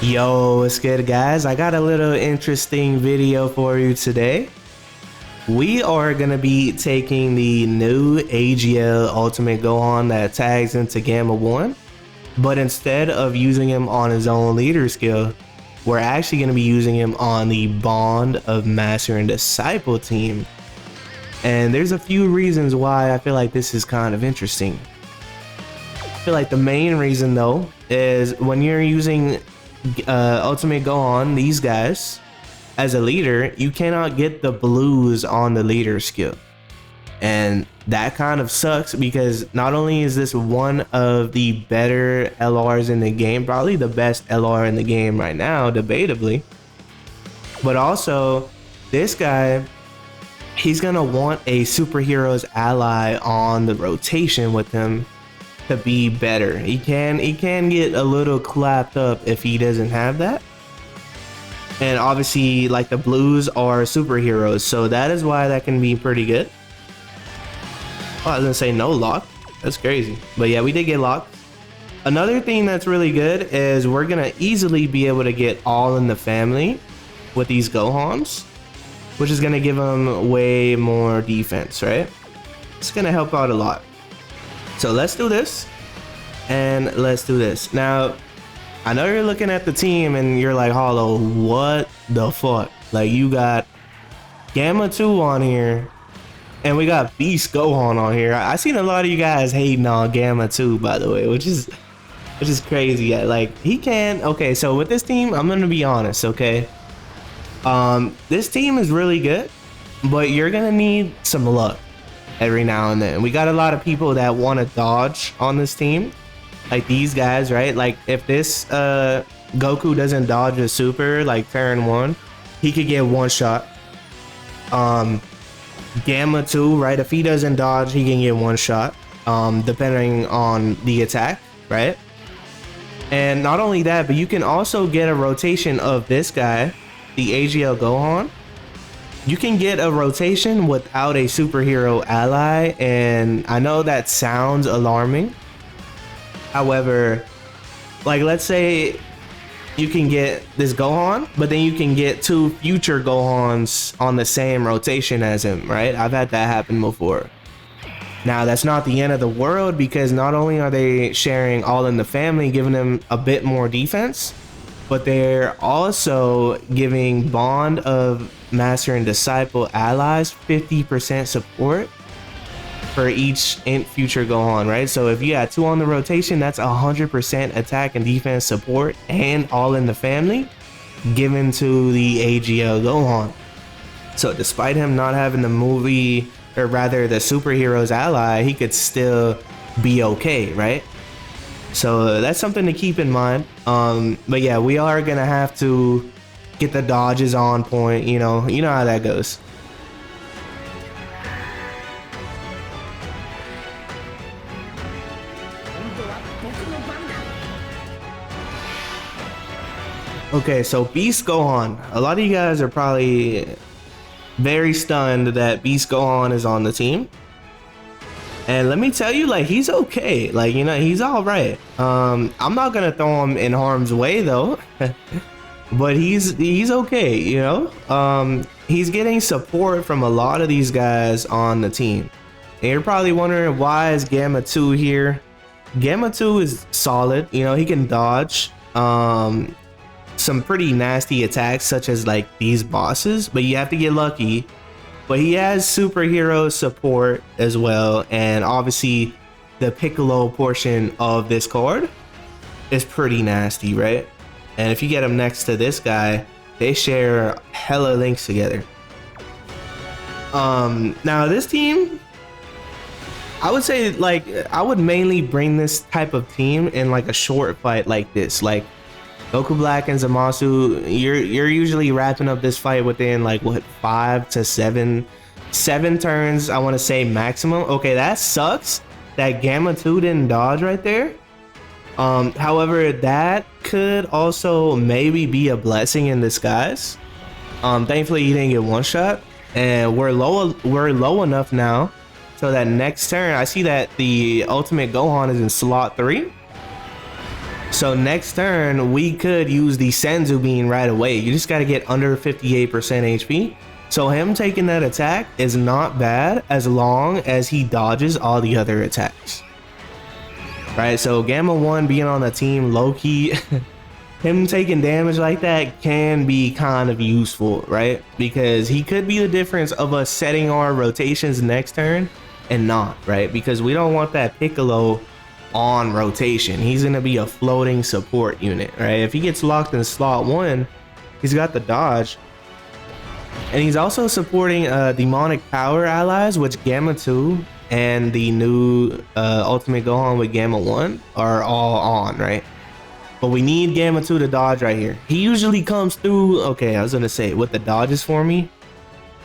Yo, what's good, guys? I got a little interesting video for you today. We are gonna be taking the new AGL Ultimate Gohan that tags into Gamma 1, but instead of using him on his own leader skill, we're actually gonna be using him on the Bond of Master and Disciple team. And there's a few reasons why I feel like this is kind of interesting. I feel like the main reason though is when you're using Ultimate Gohan, these guys, as a leader, you cannot get the blues on the leader skill. And that kind of sucks because not only is this one of the better LRs in the game, probably the best LR in the game right now, debatably, but also this guy, he's gonna want a superhero's ally on the rotation with him to be better. He can get a little clapped up if he doesn't have that. And obviously, like, the blues are superheroes, so that is why that can be pretty good. Oh, I was gonna say no lock. That's crazy. But yeah, we did get locked. Another thing that's really good is we're gonna easily be able to get all in the family with these Gohans, which is gonna give them way more defense, right? It's gonna help out a lot. So let's do this, and let's do this. Now, I know you're looking at the team and you're like, Hollow, what the fuck? Like, you got Gamma 2 on here, and we got Beast Gohan on here. I seen a lot of you guys hating on Gamma 2, by the way, which is crazy. Yeah, like, he can. Okay, so with this team, I'm gonna be honest, okay? This team is really good, but you're gonna need some luck every now and then. We got a lot of people that want to dodge on this team, like these guys, right? Like, if this Goku doesn't dodge a super like turn 1, he could get one shot. Gamma 2, right? If he doesn't dodge, he can get one shot, depending on the attack, right? And not only that, but you can also get a rotation of this guy, the AGL Gohan. You can get a rotation without a superhero ally, and I know that sounds alarming. However, like, let's say you can get this Gohan, but then you can get 2 future Gohans on the same rotation as him, right? I've had that happen before. Now, that's not the end of the world, because not only are they sharing all in the family, giving them a bit more defense, but they're also giving Bond of Master and Disciple allies 50% support for each future Gohan, right? So if you had 2 on the rotation, that's 100% attack and defense support, and all in the family, given to the AGL Gohan. So despite him not having the movie, or rather the superhero's ally, he could still be okay, right? So that's something to keep in mind. But yeah, we are gonna have to get the dodges on point. You know how that goes. Okay, so Beast Gohan. A lot of you guys are probably very stunned that Beast Gohan is on the team. And let me tell you, like, he's okay. Like, he's all right. I'm not gonna throw him in harm's way though, but he's okay. He's getting support from a lot of these guys on the team. And you're probably wondering, why is Gamma 2 here? Gamma 2 is solid. He can dodge some pretty nasty attacks, such as like these bosses, but you have to get lucky. But he has superhero support as well, and obviously the Piccolo portion of this card is pretty nasty, right? And if you get him next to this guy, they share hella links together. Now this team, I would say, like, I would mainly bring this type of team in like a short fight like this. Like, Goku Black and Zamasu, you're usually wrapping up this fight within like, what, 5 to 7 turns, I want to say, maximum. Okay, that sucks that Gamma 2 didn't dodge right there. However, that could also maybe be a blessing in disguise. Thankfully he didn't get one shot, and we're low enough now so that next turn, I see that the Ultimate Gohan is in slot 3. So next turn, we could use the Senzu Bean right away. You just got to get under 58% HP. So him taking that attack is not bad as long as he dodges all the other attacks. Right, so Gamma 1 being on the team, low-key, him taking damage like that can be kind of useful, right? Because he could be the difference of us setting our rotations next turn and not, right? Because we don't want that Piccolo on rotation. He's gonna be a floating support unit, right? If he gets locked in slot 1, he's got the dodge. And he's also supporting demonic power allies, which Gamma 2 and the new Ultimate Gohan with Gamma 1 are all on, right? But we need Gamma 2 to dodge right here. He usually comes through, okay, I was gonna say, with the dodges for me.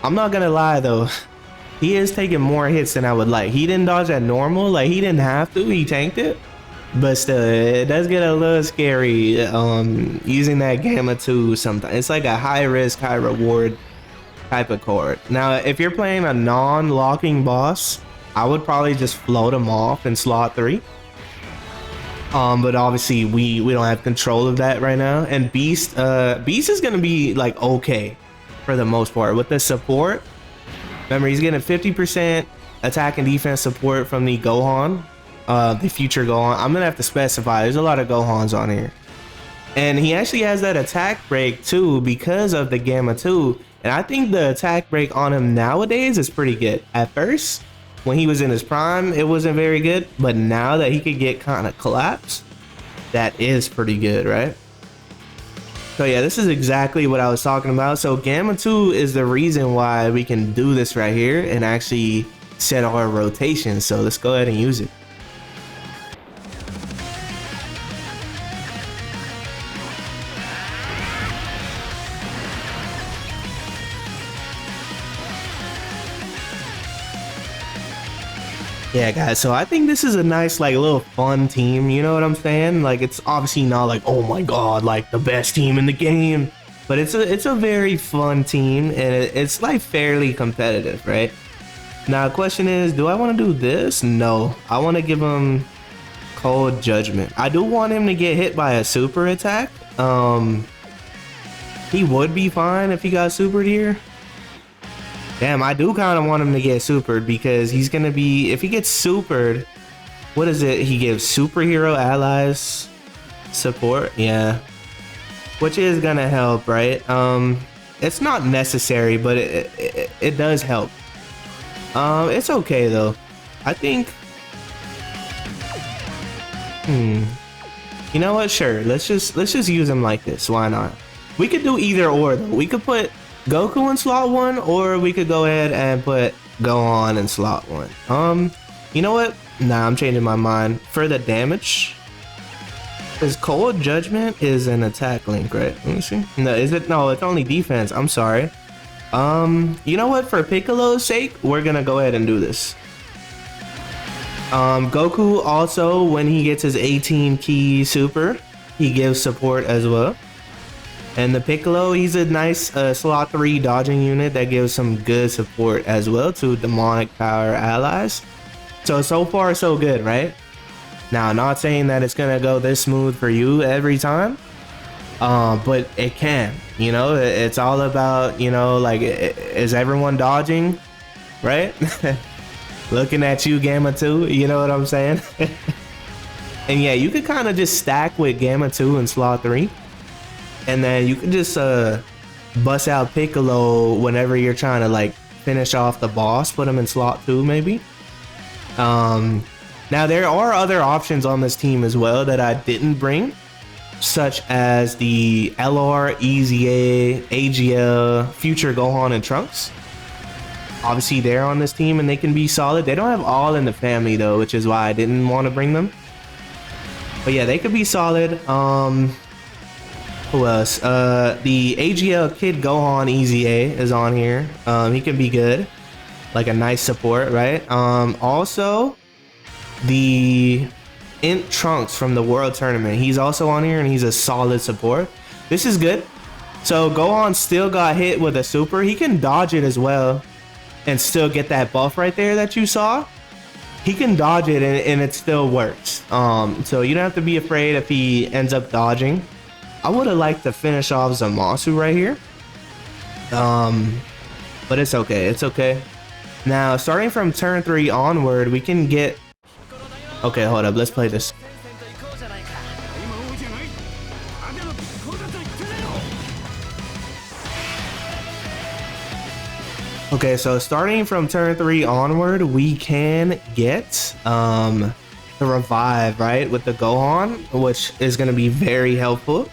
I'm not gonna lie though, he is taking more hits than I would like. He didn't dodge at normal, like he didn't have to, he tanked it. But still, it does get a little scary using that Gamma 2 sometimes. It's like a high risk, high reward type of card. Now, if you're playing a non-locking boss, I would probably just float him off in slot 3. But obviously we don't have control of that right now. And Beast is gonna be like okay for the most part with the support. Remember, he's getting 50% attack and defense support from the Gohan, the future Gohan. I'm gonna have to specify, there's a lot of Gohans on here. And he actually has that attack break too because of the Gamma 2. And I think the attack break on him nowadays is pretty good. At first, when he was in his prime, it wasn't very good, but now that he could get kind of collapsed, that is pretty good, right? So yeah, this is exactly what I was talking about. So Gamma 2 is the reason why we can do this right here and actually set our rotation. So let's go ahead and use it. Yeah, guys, so I think this is a nice, like, little fun team, you know what I'm saying? Like, it's obviously not like, oh my god, like, the best team in the game, but it's a very fun team, and it's, like, fairly competitive, right? Now, the question is, do I want to do this? No, I want to give him Cold Judgment. I do want him to get hit by a super attack. He would be fine if he got supered here. Damn, I do kind of want him to get supered because he's going to be, if he gets supered, what is it? He gives superhero allies support. Yeah. Which is going to help, right? It's not necessary, but it does help. It's okay though. I think, you know what? Sure. Let's just use him like this. Why not? We could do either or though. We could put Goku in slot 1, or we could go ahead and put Gohan in slot 1. You know what? Nah, I'm changing my mind. For the damage, because Cold Judgment is an attack link, right? Let me see. No, is it? No, it's only defense. I'm sorry. You know what? For Piccolo's sake, we're gonna go ahead and do this. Goku also, when he gets his 18 key super, he gives support as well. And the Piccolo, he's a nice slot 3 dodging unit that gives some good support as well to demonic power allies. So far so good, right? Now, not saying that it's gonna go this smooth for you every time, but it can, you know. It's all about, you know, like, is everyone dodging, right? Looking at you, Gamma 2, you know what I'm saying? And yeah, you could kind of just stack with Gamma 2 and slot 3. And then you can just bust out Piccolo whenever you're trying to, like, finish off the boss. Put him in slot 2 maybe. Now there are other options on this team as well that I didn't bring, such as the LR, EZA, AGL, Future Gohan, and Trunks. Obviously they're on this team and they can be solid. They don't have all in the family though, which is why I didn't want to bring them. But yeah, they could be solid. Who else? The AGL Kid Gohan EZA is on here. He can be good, like a nice support, right? Also, the Int Trunks from the World Tournament. He's also on here, and he's a solid support. This is good. So Gohan still got hit with a super. He can dodge it as well, and still get that buff right there that you saw. he can dodge it and it still works. So you don't have to be afraid if he ends up dodging. I would have liked to finish off Zamasu right here. But it's okay, it's okay. Now, starting from turn 3 onward, we can get... Okay, hold up, let's play this. Okay, so starting from turn 3 onward, we can get the revive, right, with the Gohan, which is going to be very helpful.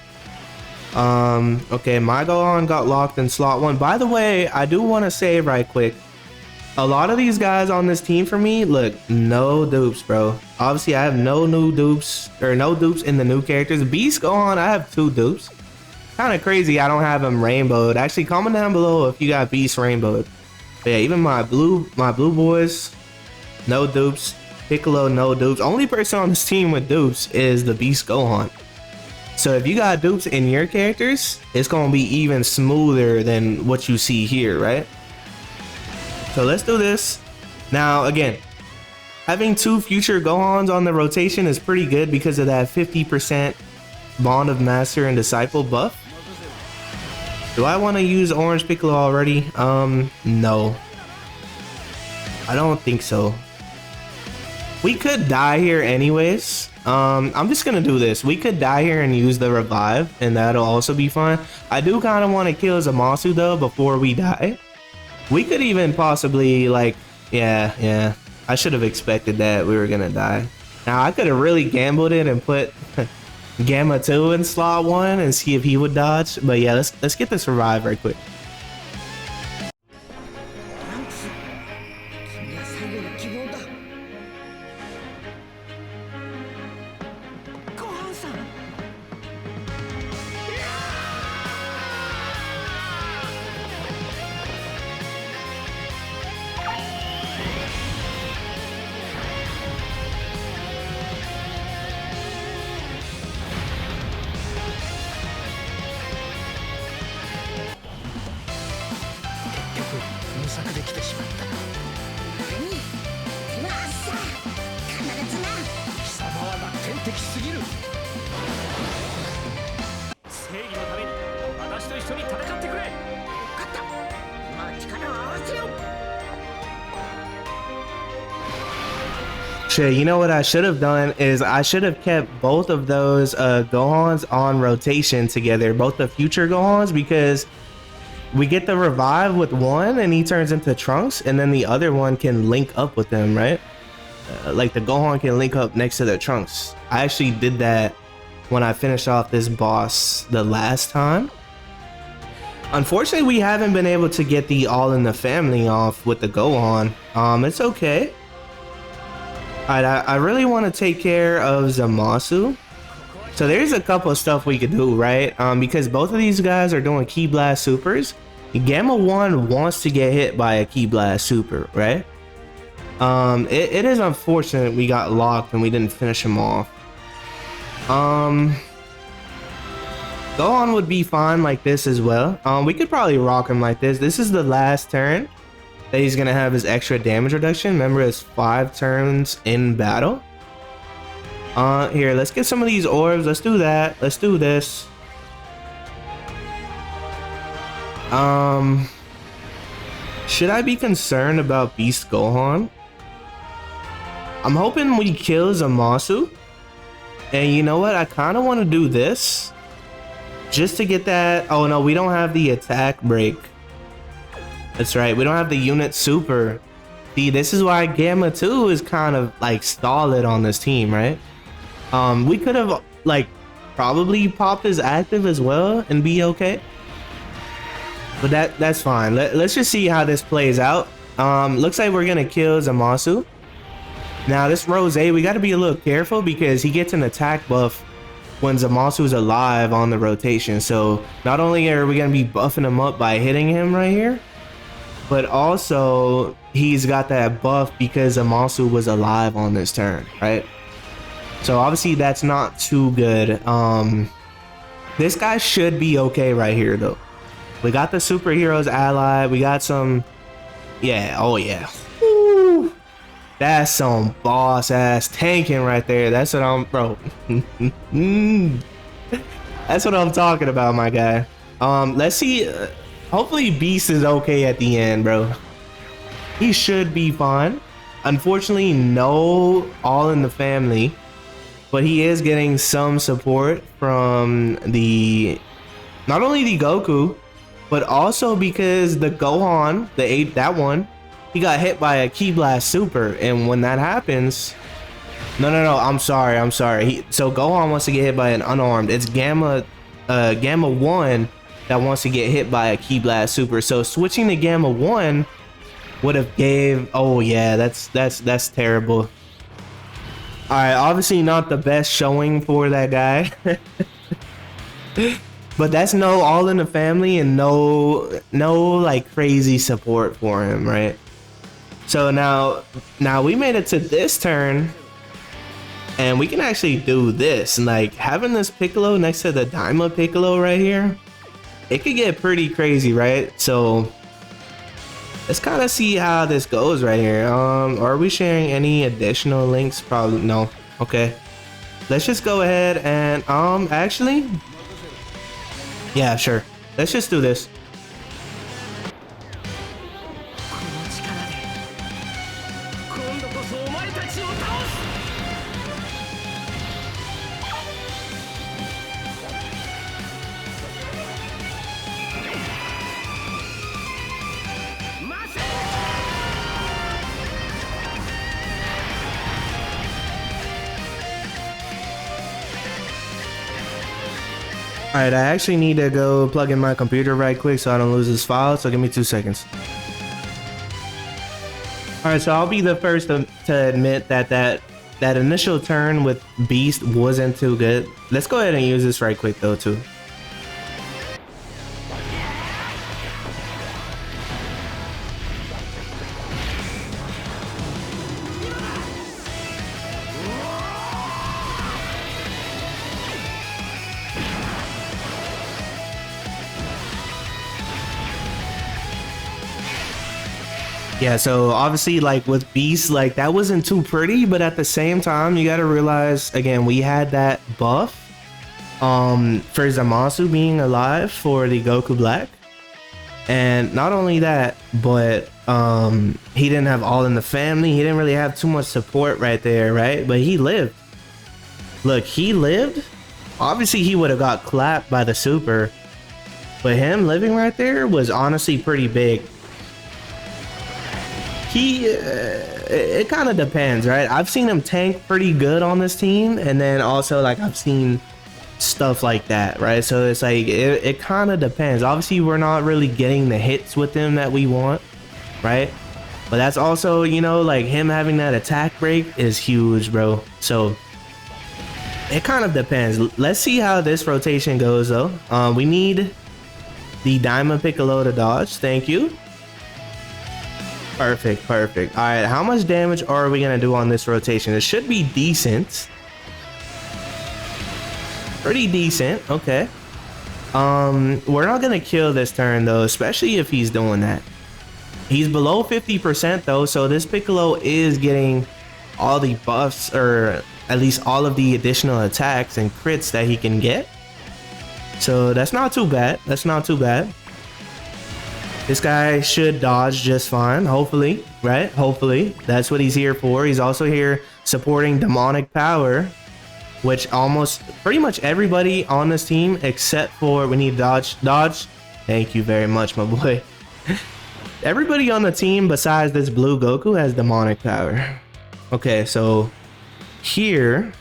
Okay, my Gohan got locked in slot 1. By the way, I do want to say right quick, a lot of these guys on this team for me, look, no dupes, bro. Obviously, I have no new dupes, or no dupes in the new characters. Beast Gohan, I have 2 dupes. Kind of crazy I don't have him rainbowed. Actually, comment down below if you got Beast rainbowed. But yeah, even my blue boys, no dupes. Piccolo, no dupes. Only person on this team with dupes is the Beast Gohan. So if you got dupes in your characters, it's gonna be even smoother than what you see here, right? So let's do this. Now again, having 2 future Gohans on the rotation is pretty good because of that 50% Bond of Master and Disciple buff. Do I want to use Orange Piccolo already? No. I don't think so. We could die here anyways. I'm just gonna do this. We could die here and use the revive, and that'll also be fine. I do kind of want to kill Zamasu though before we die. We could even possibly, like, yeah. I should have expected that we were gonna die. Now I could have really gambled it and put Gamma 2 in slot 1 and see if he would dodge. But yeah, let's get this revive right quick. Shit, you know what I should have done is I should have kept both of those Gohans on rotation together, both the future Gohans, because we get the revive with one and he turns into Trunks, and then the other one can link up with them, right? Like the Gohan can link up next to the Trunks. I actually did that when I finished off this boss the last time. Unfortunately, we haven't been able to get the All in the Family off with the Gohan. It's okay. Alright, I really want to take care of Zamasu. So there's a couple of stuff we could do, right? Because both of these guys are doing Ki Blast Supers. Gamma 1 wants to get hit by a Ki Blast Super, right? It is unfortunate we got locked and we didn't finish him off. Gohan would be fine like this as well. We could probably rock him like this. This is the last turn that he's gonna have his extra damage reduction. Remember, it's 5 turns in battle. Here, let's get some of these orbs. Let's do that. Let's do this. Should I be concerned about Beast Gohan? I'm hoping we kill Zamasu. And you know what? I kind of want to do this just to get that. Oh no, we don't have the attack break. That's right, we don't have the unit super. See, this is why Gamma 2 is kind of like stalled on this team, right? We could have like probably popped his active as well and be okay. But that's fine. Let's just see how this plays out. Looks like we're gonna kill Zamasu. Now this Rose, we gotta be a little careful because he gets an attack buff when Zamasu is alive on the rotation. So not only are we gonna be buffing him up by hitting him right here, but also he's got that buff because Zamasu was alive on this turn, right? So obviously that's not too good. This guy should be okay right here though. We got the superheroes ally. We got some, yeah, oh yeah. Woo. That's some boss ass tanking right there. That's what I'm, bro. That's what I'm talking about, my guy. Let's see. Hopefully Beast is okay at the end, bro. He should be fine. Unfortunately, no All in the Family, but he is getting some support from the, not only the Goku, but also because the Gohan, that one, he got hit by a Ki Blast Super, and when that happens, no, I'm sorry. So Gohan wants to get hit by an unarmed. It's Gamma 1 that wants to get hit by a Ki Blast Super. So switching to Gamma 1 would have gave, oh yeah, that's terrible. All right, obviously not the best showing for that guy. But that's no All in the Family and no like crazy support for him, right? So now we made it to this turn, and we can actually do this. Like having this Piccolo next to the Daima Piccolo right here, it could get pretty crazy, right? So let's kind of see how this goes right here. Are we sharing any additional links? Probably no. Okay, let's just go ahead and actually, yeah, sure. Let's just do this. Alright, I actually need to go plug in my computer right quick so I don't lose this file, so give me 2 seconds. Alright, so I'll be the first to admit that initial turn with Beast wasn't too good. Let's go ahead and use this right quick though too. Yeah, so obviously like with Beast, like that wasn't too pretty, but at the same time you gotta realize again we had that buff for Zamasu being alive for the Goku Black, and not only that, but he didn't have All in the Family. He didn't really have too much support right there, right? But he lived. Look, he lived. Obviously he would have got clapped by the super, but him living right there was honestly pretty big. It kind of depends, right? I've seen him tank pretty good on this team, and then also like I've seen stuff like that, right? So it's like it kind of depends. Obviously we're not really getting the hits with him that we want, right? But that's also, you know, like him having that attack break is huge, bro. So it kind of depends. Let's see how this rotation goes though. We need the Daima Piccolo to dodge. Thank you. Perfect. All right, how much damage are we gonna do on this rotation? It should be decent. Pretty decent. Okay. We're not gonna kill this turn though, especially if he's doing that. He's below 50% though, so this Piccolo is getting all the buffs, or at least all of the additional attacks and crits that he can get. So that's not too bad. This guy should dodge just fine, hopefully, right? Hopefully. That's what he's here for. He's also here supporting demonic power, which almost pretty much everybody on this team, except for we need dodge. Thank you very much, my boy. Everybody on the team besides this blue Goku has demonic power. Okay, so here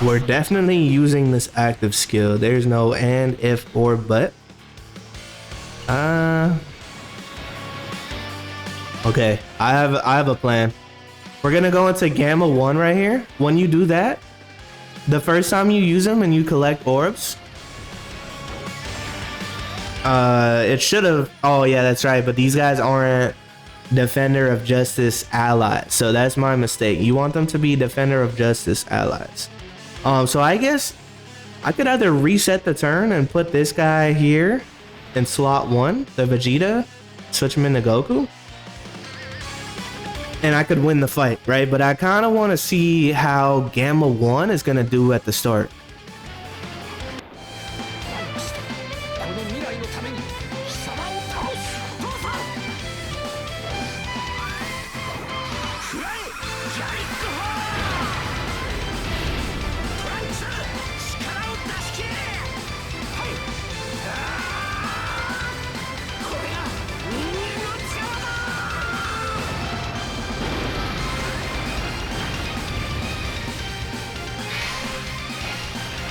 we're definitely using this active skill. There's no and, if, or but. Okay, I have a plan. We're gonna go into Gamma 1 right here. When you do that, the first time you use them and you collect orbs, it should have, oh yeah, that's right, but these guys aren't Defender of Justice allies, so that's my mistake. You want them to be Defender of Justice allies. So I guess I could either reset the turn and put this guy here in slot 1, the Vegeta, switch him into Goku. and I could win the fight, right? But I kind of want to see how Gamma 1 is going to do at the start.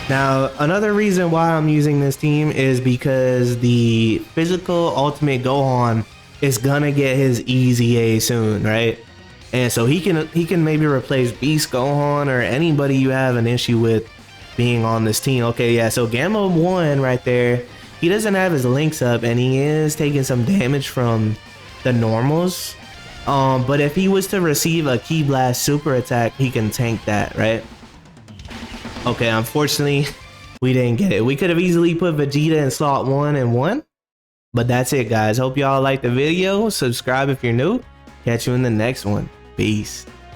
Now, another reason why I'm using this team is because the physical Ultimate Gohan is gonna get his easy A soon, right? And so he can maybe replace Beast Gohan or anybody you have an issue with being on this team. Okay, yeah, so Gamma 1 right there, he doesn't have his links up and he is taking some damage from the normals. But if he was to receive a Ki Blast super attack, he can tank that, right? Okay, unfortunately, we didn't get it. We could have easily put Vegeta in slot 1 and 1. But that's it, guys. Hope y'all liked the video. Subscribe if you're new. Catch you in the next one. Peace.